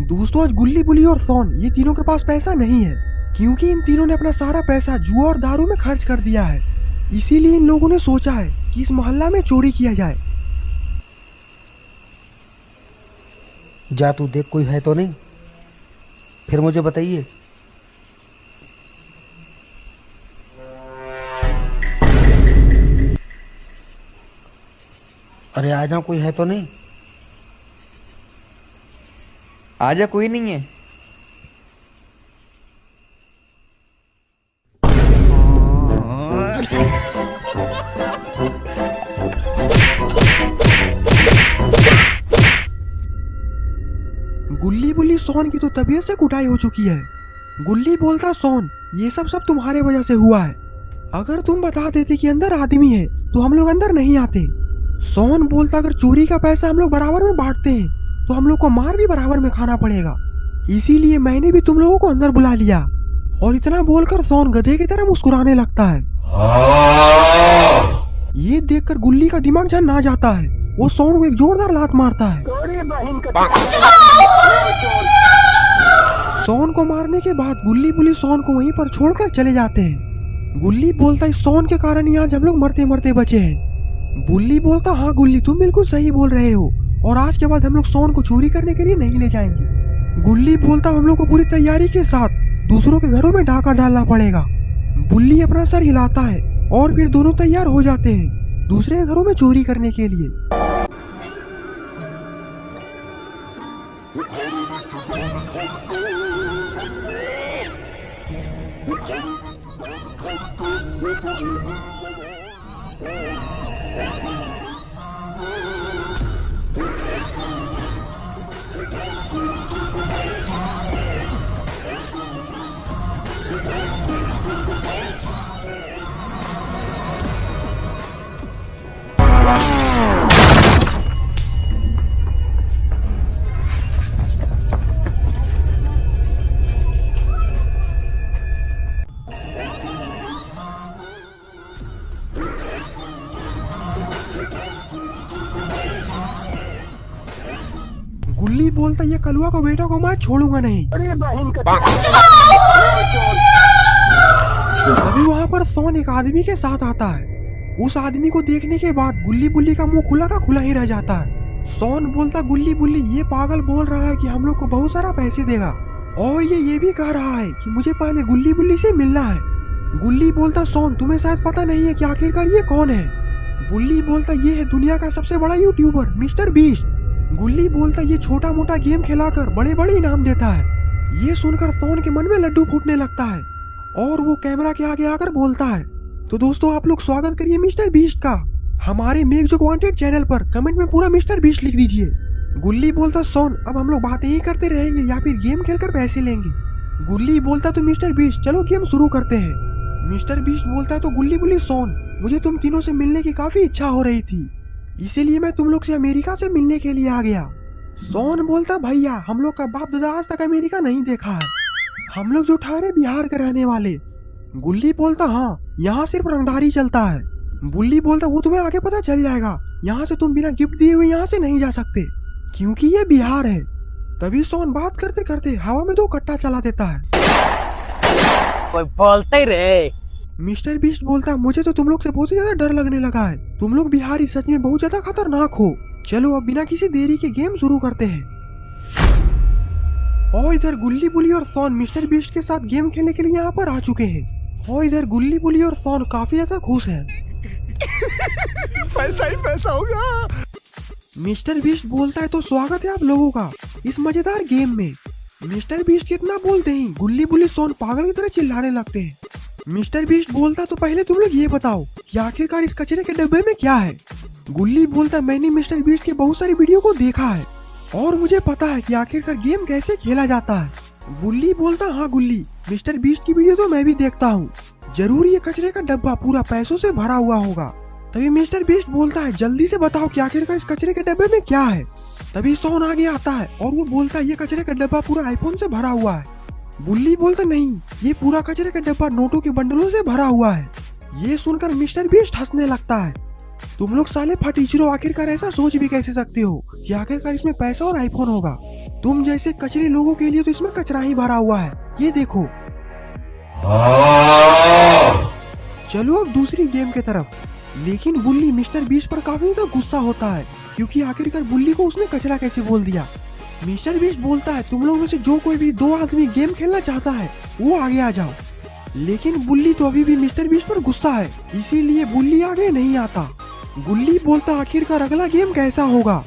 दोस्तों आज गुल्ली बुली और सोन ये तीनों के पास पैसा नहीं है, क्योंकि इन तीनों ने अपना सारा पैसा जुआ और दारू में खर्च कर दिया है। इसीलिए इन लोगों ने सोचा है कि इस मोहल्ला में चोरी किया जाए। जा तू देख कोई है तो नहीं, फिर मुझे बताइए। अरे आ जाओ, कोई है तो नहीं। आजा, कोई नहीं है। गुल्ली बुली सोन की तो तबीयत से कुटाई हो चुकी है। गुल्ली बोलता सोन ये सब तुम्हारे वजह से हुआ है। अगर तुम बता देते कि अंदर आदमी है तो हम लोग अंदर नहीं आते। सोन बोलता अगर चोरी का पैसा हम लोग बराबर में बांटते हैं तो हम लोग को मार भी बराबर में खाना पड़ेगा, इसीलिए मैंने भी तुम लोगों को अंदर बुला लिया। और इतना बोलकर सोन गधे की तरह मुस्कुराने लगता है। ये देखकर गुल्ली का दिमाग जहाँ ना जाता है, वो सोन को एक जोरदार लात मारता है। सोन को मारने के बाद गुल्ली बुली सोन को वहीं पर छोड़कर चले जाते हैं। गुल्ली बोलता है सोन के कारण ही आज हम लोग मरते मरते बचे हैं। बुल्ली बोलता हाँ गुल्ली तुम बिल्कुल सही बोल रहे हो, और आज के बाद हम लोग सोन को चोरी करने के लिए नहीं ले जाएंगे। गुल्ली बोलता हम लोग को पूरी तैयारी के साथ दूसरों के घरों में डाका डालना पड़ेगा। बुल्ली अपना सर हिलाता है और फिर दोनों तैयार हो जाते हैं दूसरे के घरों में चोरी करने के लिए। गुल्ली बोलता ये कलुआ को बेटा को मैं छोड़ूंगा नहीं। अभी वहाँ पर सोन एक आदमी के साथ आता है। उस आदमी को देखने के बाद गुल्ली बुल्ली का मुंह खुला का खुला ही रह जाता है। सोन बोलता गुल्ली बुल्ली ये पागल बोल रहा है कि हम लोग को बहुत सारा पैसे देगा, और ये भी कह रहा है कि मुझे पहले गुल्ली बुल्ली से मिलना है। गुल्ली बोलता सोन तुम्हें शायद पता नहीं है कि आखिरकार ये कौन है। बुल्ली बोलता ये है दुनिया का सबसे बड़ा यूट्यूबर मिस्टर बीस्ट। गुल्ली बोलता ये छोटा मोटा गेम खिलाकर बड़े बड़े इनाम देता है। ये सुनकर सोन के मन में लड्डू फूटने लगता है और वो कैमरा के आगे आकर बोलता है तो दोस्तों आप लोग स्वागत करिए मिस्टर बीस्ट का हमारे मेक जो वांटेड चैनल पर। कमेंट में पूरा मिस्टर बीस्ट लिख दीजिए। गुल्ली बोलता सोन अब हम लोग बातें ही करते रहेंगे या फिर गेम खेलकर पैसे लेंगे। गुल्ली बोलता तो मिस्टर बीस्ट चलो गेम शुरू करते हैं। मिस्टर बीस्ट बोलता है तो गुल्ली बुल्ली सोन मुझे तुम तीनों से मिलने की काफी इच्छा हो रही थी, इसीलिए मैं तुम लोग से अमेरिका से मिलने के लिए आ गया। सोन बोलता भैया हम लोग का बाप दादा आज तक अमेरिका नहीं देखा है, हम लोग जो ठहरे बिहार के रहने वाले। गुल्ली बोलता हाँ यहाँ सिर्फ रंगदारी चलता है। बुल्ली बोलता वो तुम्हें आगे पता चल जाएगा, यहाँ से तुम बिना गिफ्ट दिए हुए यहाँ से नहीं जा सकते क्योंकि ये बिहार है। तभी सोन बात करते करते हवा में 2 कट्टा चला देता है। कोई बोलते रे। मिस्टर बीस्ट बोलता मुझे तो तुम लोग से बहुत ही ज्यादा डर लगने लगा है, तुम लोग बिहारी सच में बहुत ज्यादा खतरनाक हो। चलो अब बिना किसी देरी के गेम शुरू करते हैं। और इधर गुल्ली बुली और सोन मिस्टर बीस्ट के साथ गेम खेलने के लिए यहाँ पर आ चुके हैं। और इधर गुल्ली बुली और सोन काफी ज्यादा खुश हैं। पैसा ही पैसा होगा। मिस्टर बीस्ट बोलता है तो स्वागत है आप लोगों का इस मजेदार गेम में। मिस्टर बीस्ट कितना बोलते ही गुल्ली बुली सोन पागल की तरह चिल्लाने लगते हैं। मिस्टर बीस्ट बोलता तो पहले तुम लोग ये बताओ कि आखिरकार इस कचरे के डब्बे में क्या है। गुल्ली बोलता मैंने मिस्टर बीस्ट के बहुत सारी वीडियो को देखा है और मुझे पता है कि आखिरकार गेम कैसे खेला जाता है। गुल्ली बोलता हाँ गुल्ली मिस्टर बीस्ट की वीडियो तो मैं भी देखता हूँ, जरूर ये कचरे का डब्बा पूरा पैसों से भरा हुआ होगा। तभी मिस्टर बीस्ट बोलता है जल्दी से बताओ कि आखिरकार इस कचरे के डब्बे में क्या है। तभी सोन आगे आता है और वो बोलता है ये कचरे का डब्बा पूरा आईफोन से भरा हुआ है। बुल्ली बोलता नहीं ये पूरा कचरे का डब्बा नोटों के बंडलों से भरा हुआ है। ये सुनकर मिस्टर बीस्ट हंसने लगता है तुम लोग साले फटीचरों आखिरकार ऐसा सोच भी कैसे सकते हो कि आखिरकार इसमें पैसा और आईफोन होगा। तुम जैसे कचरे लोगों के लिए तो इसमें कचरा ही भरा हुआ है, ये देखो। चलो अब दूसरी गेम की तरफ। लेकिन बुल्ली मिस्टर बीस्ट पर काफी तो गुस्सा होता है क्योंकि आखिरकार बुल्ली को उसने कचरा कैसे बोल दिया। मिस्टर बीस्ट बोलता है तुम लोग में से जो कोई भी 2 आदमी गेम खेलना चाहता है वो आगे आ जाओ। लेकिन बुल्ली तो अभी भी मिस्टर बीस्ट पर गुस्सा है, इसीलिए बुल्ली आगे नहीं आता। बुल्ली बोलता आखिरकार अगला गेम कैसा होगा।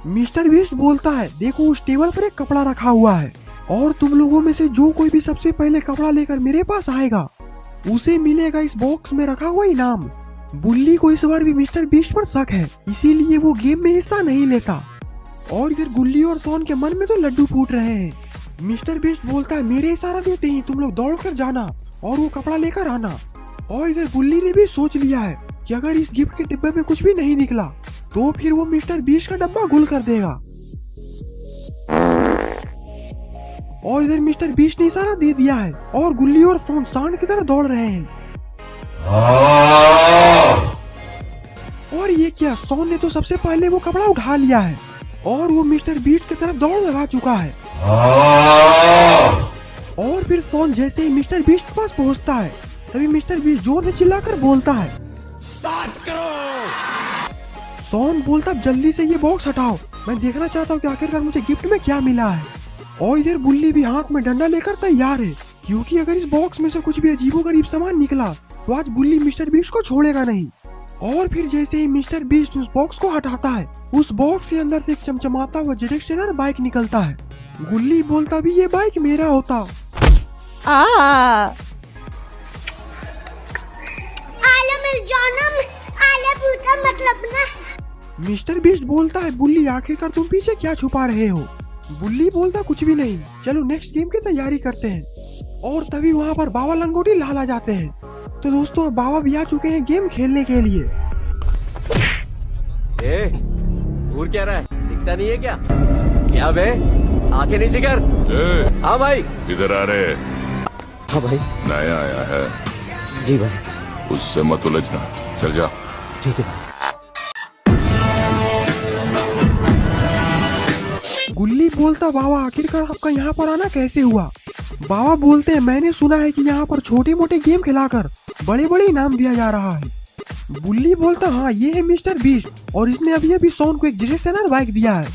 मिस्टर बीस्ट बोलता है देखो उस टेबल पर एक कपड़ा रखा हुआ है और तुम लोगों में से जो कोई भी सबसे पहले कपड़ा लेकर मेरे पास आएगा उसे मिलेगा इस बॉक्स में रखा हुआ इनाम। बुल्ली को इस बार भी मिस्टर बीस्ट पर शक है, इसीलिए वो गेम में हिस्सा नहीं लेता। और इधर गुल्ली और सोन के मन में तो लड्डू फूट रहे हैं। मिस्टर बीस्ट बोलता है मेरे इशारा देते ही तुम लोग दौड़ कर जाना और वो कपड़ा लेकर आना। और इधर गुल्ली ने भी सोच लिया है कि अगर इस गिफ्ट के डिब्बे में कुछ भी नहीं निकला तो फिर वो मिस्टर बीस्ट का डब्बा गुल कर देगा। और इधर मिस्टर बीस्ट ने इशारा दे दिया है और गुल्ली और सोन सांड की तरह दौड़ रहे हैं। और ये क्या, सोन ने तो सबसे पहले वो कपड़ा उठा लिया है और वो मिस्टर बीस्ट की तरफ दौड़ लगा चुका है। और फिर सोन जैसे ही मिस्टर बीस्ट के पास पहुंचता है तभी मिस्टर बीस्ट जोर से चिल्लाकर बोलता है 7 करोड़। सोन बोलता जल्दी से ये बॉक्स हटाओ, मैं देखना चाहता हूँ कि आखिरकार मुझे गिफ्ट में क्या मिला है। और इधर बुल्ली भी हाथ में डंडा लेकर तैयार है क्योंकि अगर इस बॉक्स में से कुछ भी अजीबोगरीब सामान निकला तो आज बुल्ली मिस्टर बीस्ट को छोड़ेगा नहीं। और फिर जैसे ही मिस्टर बीस्ट उस बॉक्स को हटाता है उस बॉक्स के अंदर से एक चमचमाता हुआ जेट बाइक निकलता है। गुल्ली बोलता भी ये बाइक मेरा होता। मतलब ना। मिस्टर बीस्ट बोलता है बुल्ली आखिरकार तुम पीछे क्या छुपा रहे हो। बुल्ली बोलता कुछ भी नहीं, चलो नेक्स्ट गेम की तैयारी करते हैं। और तभी वहाँ पर बाबा लंगोटी लाल आ जाते हैं। तो दोस्तों बाबा भी आ चुके हैं गेम खेलने के लिए। घूर क्या रहा है, दिखता नहीं है क्या? क्या बे, आंखें नीचे कर। हाँ भाई, इधर आ रहे। हाँ भाई। नया आया है। जी भाई। उससे मत उलझना, चल जा। ठीक है भाई। गुल्ली बोलता बाबा आखिरकार आपका यहाँ पर आना कैसे हुआ। बाबा बोलते हैं मैंने सुना है कि यहाँ पर छोटे मोटे गेम खिलाकर बड़े बड़े इनाम दिया जा रहा है। बुल्ली बोलता हाँ ये है मिस्टर बीस्ट और इसने अभी अभी सोन को एक जेट बाइक दिया है।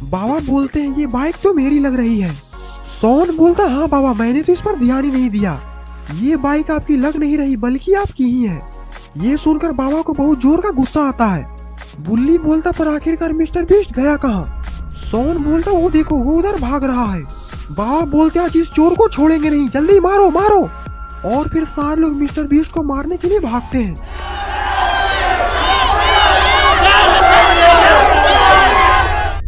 बाबा बोलते हैं ये बाइक तो मेरी लग रही है। सोन बोलता हाँ बाबा मैंने तो इस पर ध्यान ही नहीं दिया, ये बाइक आपकी लग नहीं रही बल्कि आपकी ही है। ये सुनकर बाबा को बहुत जोर का गुस्सा आता है। बुल्ली बोलता पर आखिरकार मिस्टर बीस्ट गया कहाँ। सोन बोलता वो देखो वो उधर भाग रहा है। बाबा बोलते आज इस चोर को छोड़ेंगे नहीं, जल्दी मारो मारो। और फिर सारे लोग मिस्टर बीस्ट को मारने के लिए भागते हैं।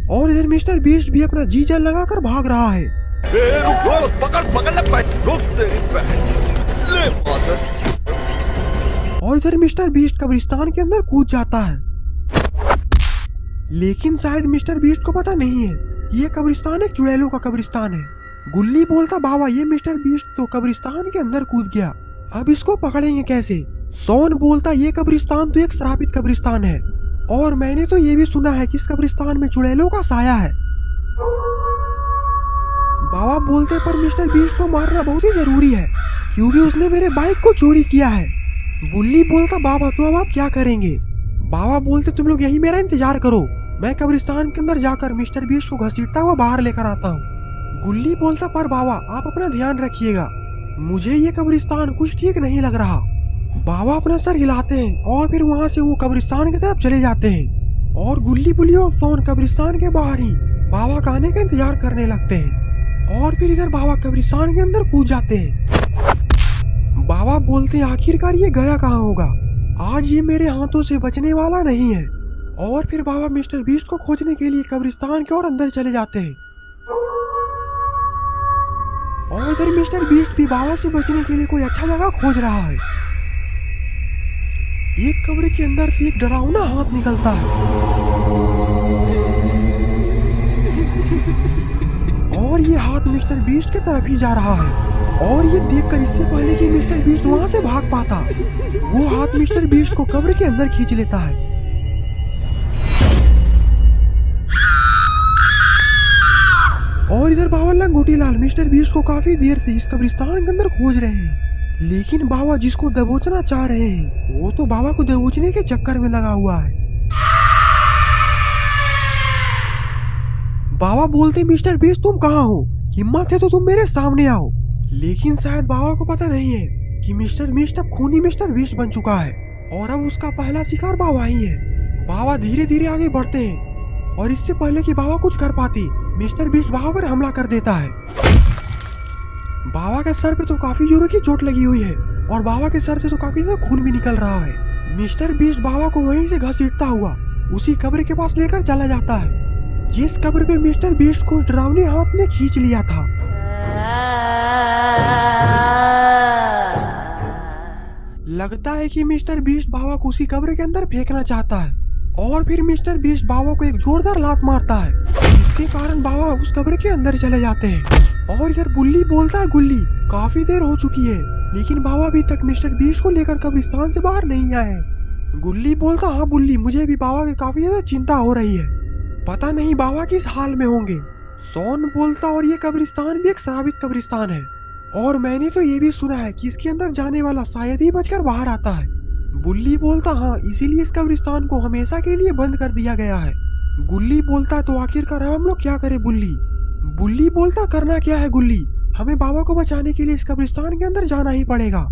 और इधर मिस्टर बीस्ट भी अपना जी जान लगाकर भाग रहा है। और इधर मिस्टर बीस्ट कब्रिस्तान के अंदर कूद जाता है। लेकिन शायद मिस्टर बीस्ट को पता नहीं है ये कब्रिस्तान एक चुड़ैलों का कब्रिस्तान है। गुल्ली बोलता बाबा ये मिस्टर बीस्ट तो कब्रिस्तान के अंदर कूद गया, अब इसको पकड़ेंगे कैसे। सोन बोलता ये कब्रिस्तान तो एक श्रापित कब्रिस्तान है और मैंने तो ये भी सुना है कि इस कब्रिस्तान में चुड़ैलों का साया है। बाबा बोलते पर मिस्टर बीस्ट को मारना बहुत ही जरूरी है क्योंकि उसने मेरे बाइक को चोरी किया है। बुल्ली बोलता बाबा तो अब आप क्या करेंगे। बाबा बोलते तुम लोग यही मेरा इंतजार करो, मैं कब्रिस्तान के अंदर जाकर मिस्टर बीस्ट को घसीटता हुआ बाहर लेकर आता हूँ। गुल्ली बोलता पर बाबा आप अपना ध्यान रखिएगा, मुझे ये कब्रिस्तान कुछ ठीक नहीं लग रहा। बाबा अपना सर हिलाते हैं और फिर वहाँ से वो कब्रिस्तान की तरफ चले जाते हैं। और गुल्ली बुल्ली और सोन कब्रिस्तान के बाहर ही बाबा का आने का इंतजार करने लगते हैं। और फिर इधर बाबा कब्रिस्तान के अंदर कूद जाते हैं। बाबा बोलते हैं आखिरकार ये गया कहाँ होगा, आज ये मेरे हाथों से बचने वाला नहीं है। और फिर बाबा मिस्टर बीस्ट को खोजने के लिए कब्रिस्तान के और अंदर चले जाते हैं। और इधर मिस्टर बीस्ट भी बाबा से बचने के लिए कोई अच्छा जगह खोज रहा है। एक कब्र के अंदर से एक डरावना हाथ निकलता है और ये हाथ मिस्टर बीस्ट की तरफ ही जा रहा है। और ये देखकर इससे पहले कि मिस्टर बीस्ट वहां से भाग पाता, वो हाथ मिस्टर बीस्ट को कब्र के अंदर खींच लेता है। और इधर बाबा लंगोटी लाल मिस्टर बीस्ट को काफी देर से इस कब्रिस्तान के अंदर खोज रहे हैं, लेकिन बाबा जिसको दबोचना चाह रहे हैं वो तो बाबा को दबोचने के चक्कर में लगा हुआ है। बाबा बोलते मिस्टर बीस्ट तुम कहाँ हो, हिम्मत है तो तुम मेरे सामने आओ। लेकिन शायद बाबा को पता नहीं है कि मिस्टर बीस्ट अब खूनी मिस्टर बीस्ट बन चुका है और अब उसका पहला शिकार बाबा ही है। बाबा धीरे धीरे आगे बढ़ते हैं और इससे पहले कि बाबा कुछ कर पाती मिस्टर बीस्ट बाबा पर हमला कर देता है। बाबा के सर पे तो काफी जोरों की चोट लगी हुई है और बाबा के सर से तो काफी ज्यादा खून भी निकल रहा है। मिस्टर बीस्ट बाबा को वहीं से घसीटता हुआ उसी कब्र के पास लेकर चला जाता है जिस कब्र पे मिस्टर बीस्ट को डरावने हाथ में खींच लिया था। लगता है कि मिस्टर बीस्ट बाबा को उसी कब्र के अंदर फेंकना चाहता है और फिर मिस्टर बीस्ट बाबा को एक जोरदार लात मारता है, जिसके कारण बाबा उस कब्र के अंदर चले जाते हैं। और इधर बुल्ली बोलता है गुल्ली काफी देर हो चुकी है लेकिन बाबा अभी तक मिस्टर बीस्ट को लेकर कब्रिस्तान से बाहर नहीं आए। गुल्ली बोलता हाँ बुल्ली मुझे भी बाबा की काफी ज्यादा चिंता हो रही है, पता नहीं बाबा किस हाल में होंगे। सोन बोलता और ये कब्रिस्तान भी एक श्रावित कब्रिस्तान है और मैंने तो ये भी सुना है कि इसके अंदर जाने वाला शायद ही बचकर बाहर आता है। बुल्ली बोलता हाँ इसीलिए इस कब्रिस्तान को हमेशा के लिए बंद कर दिया गया है। गुल्ली बोलता तो आखिरकार हम लोग क्या करें बुल्ली। बुल्ली बोलता करना क्या है गुल्ली, हमें बाबा को बचाने के लिए इस कब्रिस्तान के अंदर जाना ही पड़ेगा।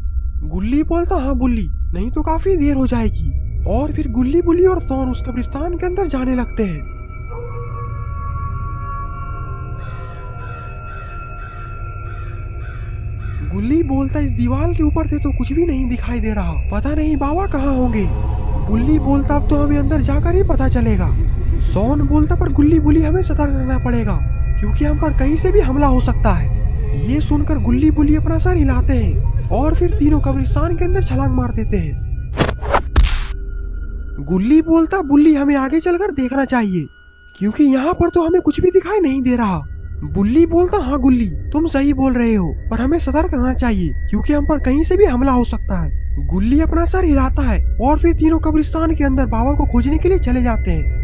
गुल्ली बोलता हाँ बुल्ली नहीं तो काफी देर हो जाएगी। और फिर गुल्ली बुल्ली और सोन उस कब्रिस्तान के अंदर जाने लगते हैं। गुल्ली बोलता इस दीवार के ऊपर से तो कुछ भी नहीं दिखाई दे रहा, पता नहीं बाबा कहाँ होंगे। बुल्ली बोलता अब तो हमें अंदर जाकर ही पता चलेगा। सोन बोलता पर गुल्ली बुल्ली हमें सतर्क रहना पड़ेगा क्योंकि हम पर कहीं से भी हमला हो सकता है। ये सुनकर गुल्ली बुल्ली अपना सर हिलाते हैं और फिर तीनों कब्रिस्तान के अंदर छलांग मार देते हैं। गुल्ली बोलता बुल्ली हमें आगे चलकर देखना चाहिए क्योंकि यहाँ पर तो हमें कुछ भी दिखाई नहीं दे रहा। बुल्ली बोलता हाँ गुल्ली तुम सही बोल रहे हो पर हमें सतर्क रहना चाहिए क्योंकि हम पर कहीं से भी हमला हो सकता है। गुल्ली अपना सर हिलाता है और फिर तीनों कब्रिस्तान के अंदर बाबा को खोजने के लिए चले जाते हैं।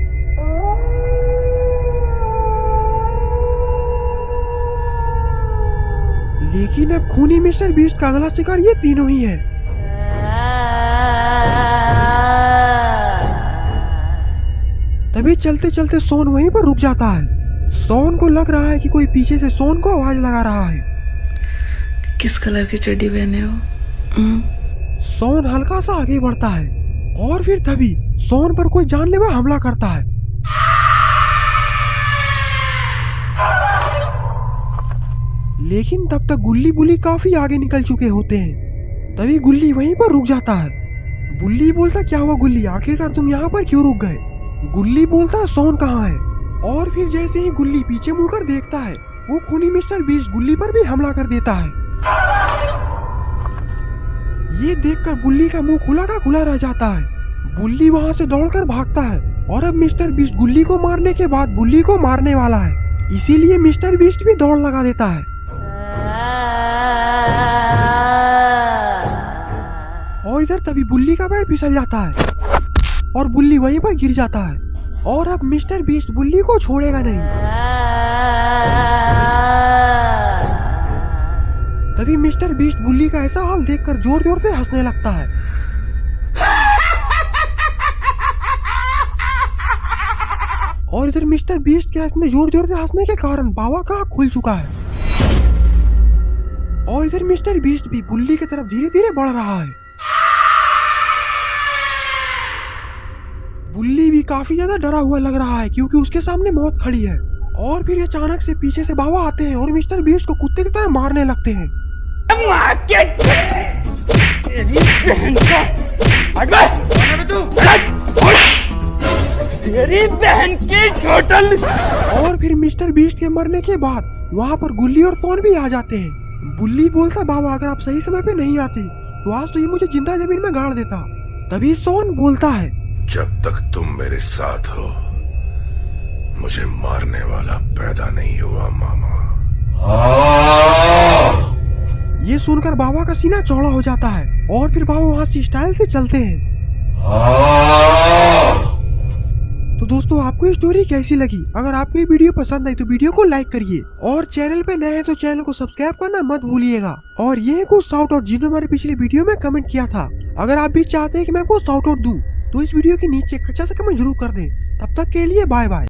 लेकिन अब खूनी मिस्टर बीस्ट का अगला शिकार ये तीनों ही है। तभी चलते चलते सोन वहीं पर रुक जाता है। सोन को लग रहा है कि कोई पीछे से सोन को आवाज लगा रहा है। किस कलर की चड्डी पहने हो? सोन हल्का सा आगे बढ़ता है और फिर तभी सोन पर कोई जानलेवा हमला करता है। लेकिन तब तक गुल्ली बुल्ली काफी आगे निकल चुके होते हैं। तभी गुल्ली वहीं पर रुक जाता है। बुल्ली बोलता क्या हुआ गुल्ली, आखिरकार तुम यहाँ पर क्यों रुक गए? गुल्ली बोलता सोन कहाँ है? और फिर जैसे ही गुल्ली पीछे मुड़कर देखता है वो खूनी मिस्टर बीस्ट गुल्ली पर भी हमला कर देता है। ये देखकर बुल्ली का मुंह खुला का खुला रह जाता है। बुल्ली वहां से दौड़कर भागता है और अब मिस्टर बीस्ट गुल्ली को मारने के बाद बुल्ली को मारने वाला है, इसीलिए मिस्टर बीस्ट भी दौड़ लगा देता है। और इधर तभी बुल्ली का पैर फिसल जाता है और बुल्ली वहीं पर गिर जाता है और अब मिस्टर बीस्ट बुल्ली को छोड़ेगा नहीं। तभी मिस्टर बीस्ट बुल्ली का ऐसा हाल देखकर जोर जोर से हंसने लगता है। और इधर मिस्टर बीस्ट के हंसने जोर जोर से हंसने के कारण बाबा का आँख खुल चुका है और इधर मिस्टर बीस्ट भी बुल्ली की तरफ धीरे धीरे बढ़ रहा है। बुल्ली भी काफी ज्यादा डरा हुआ लग रहा है क्योंकि उसके सामने मौत खड़ी है। और फिर अचानक से पीछे से बाबा आते हैं और मिस्टर बीस्ट को कुत्ते की तरह मारने लगते हैं। तेरी बहन की छोटल। और फिर मिस्टर बीस्ट के मरने के बाद वहाँ पर गुल्ली और सोन भी आ जाते हैं। बुल्ली बोलता बाबा अगर आप सही समय पे नहीं आते तो आज तो ये मुझे जिंदा जमीन में गाड़ देता। तभी सोन बोलता है जब तक तुम मेरे साथ हो मुझे मारने वाला पैदा नहीं हुआ मामा। ये सुनकर बाबा का सीना चौड़ा हो जाता है और फिर बाबा वहाँ से स्टाइल से चलते हैं। तो दोस्तों आपको ये स्टोरी कैसी लगी? अगर आपको ये वीडियो पसंद आई तो वीडियो को लाइक करिए और चैनल पे नए हैं तो चैनल को सब्सक्राइब करना मत भूलिएगा। और ये है कुछ शाउट आउट जिन्होंने हमारे पिछले वीडियो में कमेंट किया था। अगर आप भी चाहते हैं कि मैं आपको शाउट आउट दूं तो इस वीडियो के नीचे एक अच्छा सा कमेंट जरूर कर दें। तब तक के लिए बाय बाय।